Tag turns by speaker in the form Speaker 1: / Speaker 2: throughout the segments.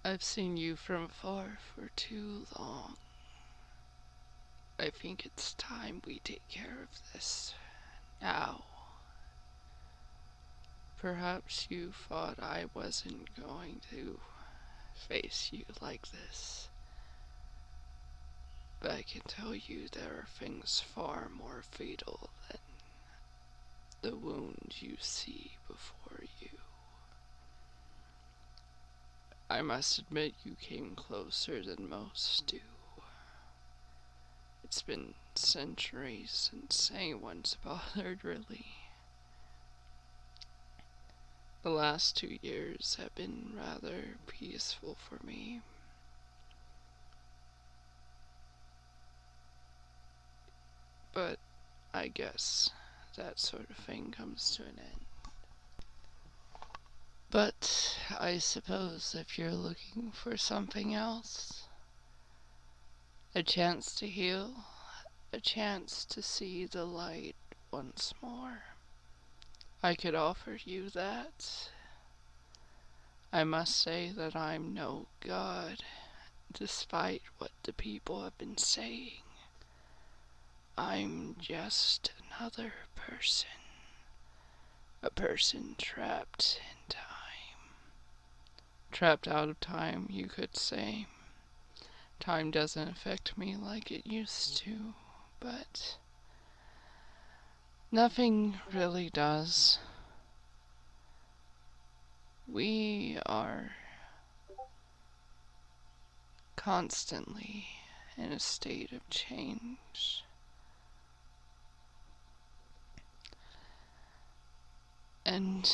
Speaker 1: I've seen you from afar for too long. I think it's time we take care of this now. Perhaps you thought I wasn't going to face you like this, but I can tell you there are things far more fatal than the wound you see before you. I must admit you came closer than most do. It's been centuries since anyone's bothered, really. The last 2 years have been rather peaceful for me. But I guess that sort of thing comes to an end. But I suppose if you're looking for something else, a chance to heal, a chance to see the light once more, I could offer you that. I must say that I'm no god, despite what the people have been saying. I'm just another person. A person trapped in time. Trapped out of time, you could say. Time doesn't affect me like it used to, but nothing really does. We are constantly in a state of change. And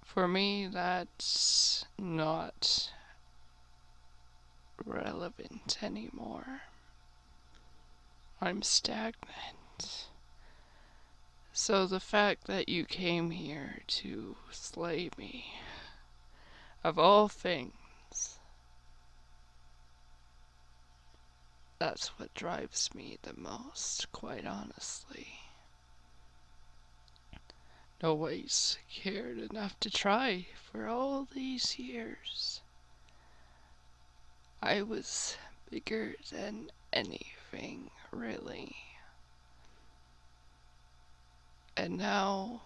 Speaker 1: for me, that's not relevant anymore. I'm stagnant. So the fact that you came here to slay me, of all things, that's what drives me the most, quite honestly. Nobody's cared enough to try for all these years. I was bigger than anything, really. And now,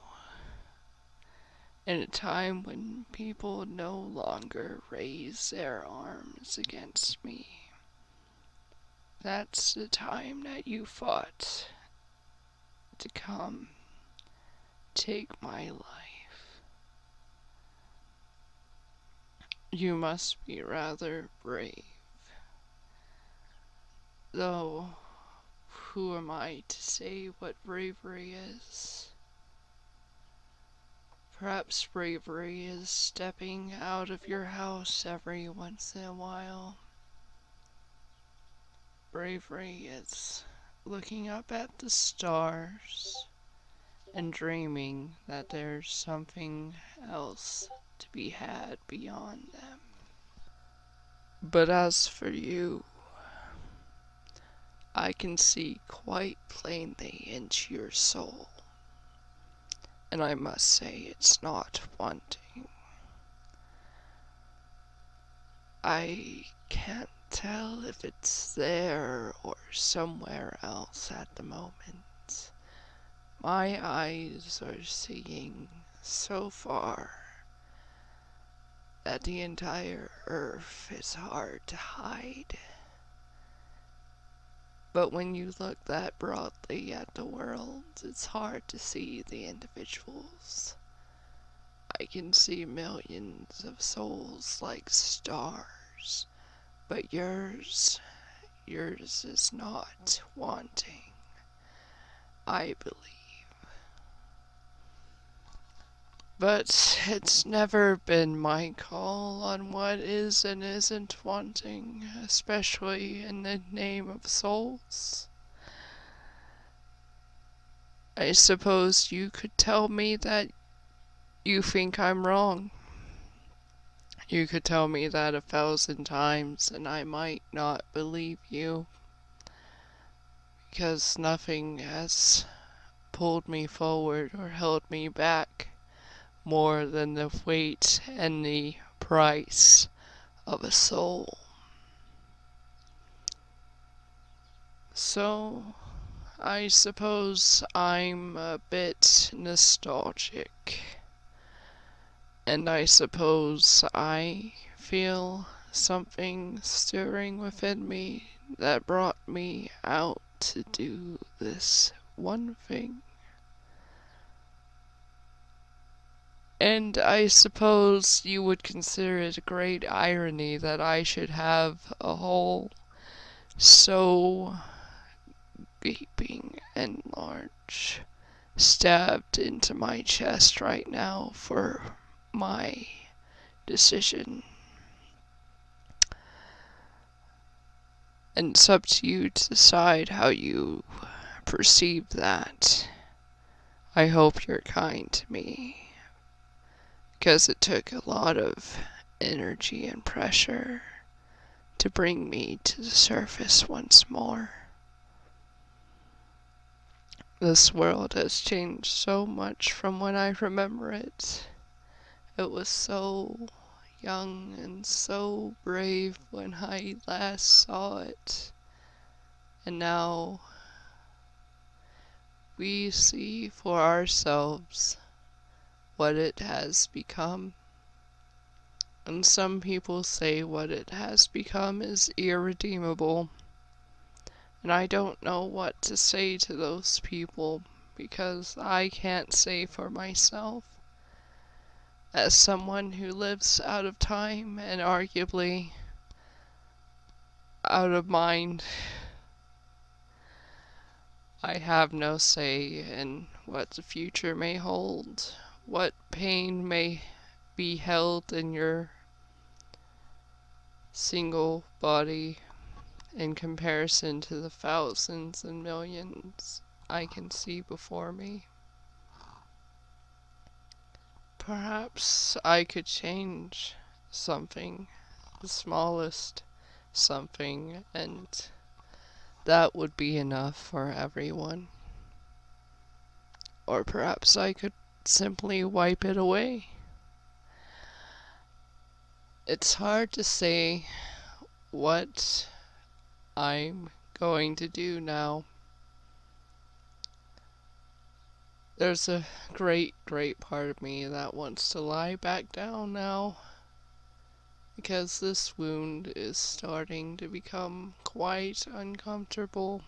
Speaker 1: in a time when people no longer raise their arms against me, that's the time that you fought to come take my life. You must be rather brave. Though, who am I to say what bravery is? Perhaps bravery is stepping out of your house every once in a while. Bravery is looking up at the stars and dreaming that there's something else to be had beyond them. But as for you, I can see quite plainly into your soul, and I must say it's not wanting. I can't tell if it's there or somewhere else at the moment. My eyes are seeing so far that the entire earth is hard to hide. But when you look that broadly at the world, it's hard to see the individuals. I can see millions of souls like stars, but yours is not wanting, I believe. But it's never been my call on what is and isn't wanting, especially in the name of souls. I suppose you could tell me that you think I'm wrong. You could tell me that 1,000 times and I might not believe you, because nothing has pulled me forward or held me back more than the weight and the price of a soul. So, I suppose I'm a bit nostalgic. And I suppose I feel something stirring within me that brought me out to do this one thing. And I suppose you would consider it a great irony that I should have a hole so gaping and large stabbed into my chest right now for my decision. And it's up to you to decide how you perceive that. I hope you're kind to me, because it took a lot of energy and pressure to bring me to the surface once more. This world has changed so much from when I remember it. It was so young and so brave when I last saw it. And now we see for ourselves what it has become. And some people say what it has become is irredeemable. And I don't know what to say to those people, because I can't say for myself. As someone who lives out of time and arguably out of mind, I have no say in what the future may hold, what pain may be held in your single body in comparison to the thousands and millions I can see before me. Perhaps I could change something, the smallest something, and that would be enough for everyone. Or perhaps I could simply wipe it away. It's hard to say what I'm going to do now. There's a great part of me that wants to lie back down now, because this wound is starting to become quite uncomfortable.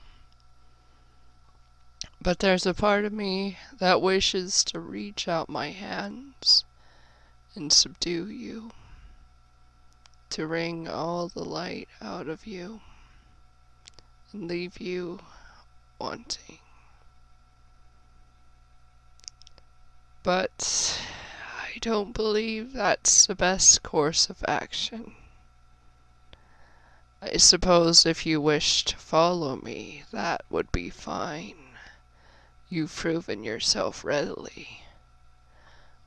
Speaker 1: But there's a part of me that wishes to reach out my hands and subdue you, to wring all the light out of you and leave you wanting. But I don't believe that's the best course of action. I suppose if you wish to follow me, that would be fine. You've proven yourself readily.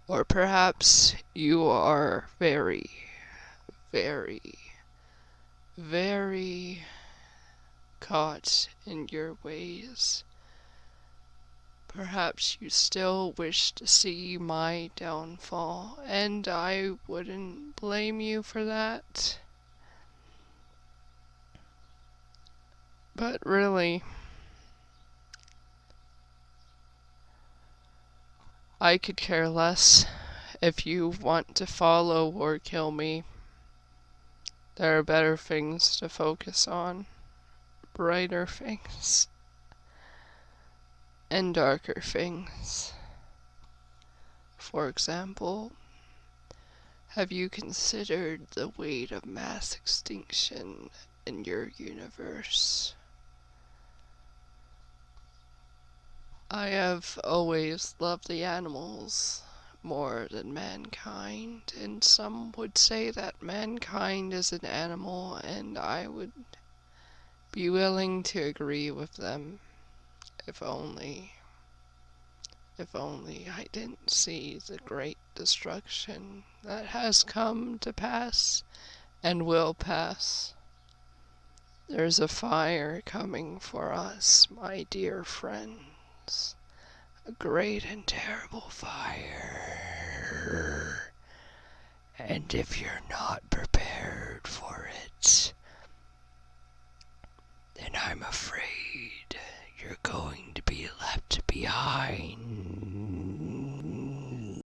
Speaker 1: Or perhaps you are very, very caught in your ways. Perhaps you still wish to see my downfall, and I wouldn't blame you for that. But really, I could care less if you want to follow or kill me. There are better things to focus on, brighter things, and darker things. For example, have you considered the weight of mass extinction in your universe? I have always loved the animals more than mankind, and some would say that mankind is an animal, and I would be willing to agree with them, if only I didn't see the great destruction that has come to pass and will pass. There's a fire coming for us, my dear friends. A great and terrible fire. And if you're not prepared
Speaker 2: fine.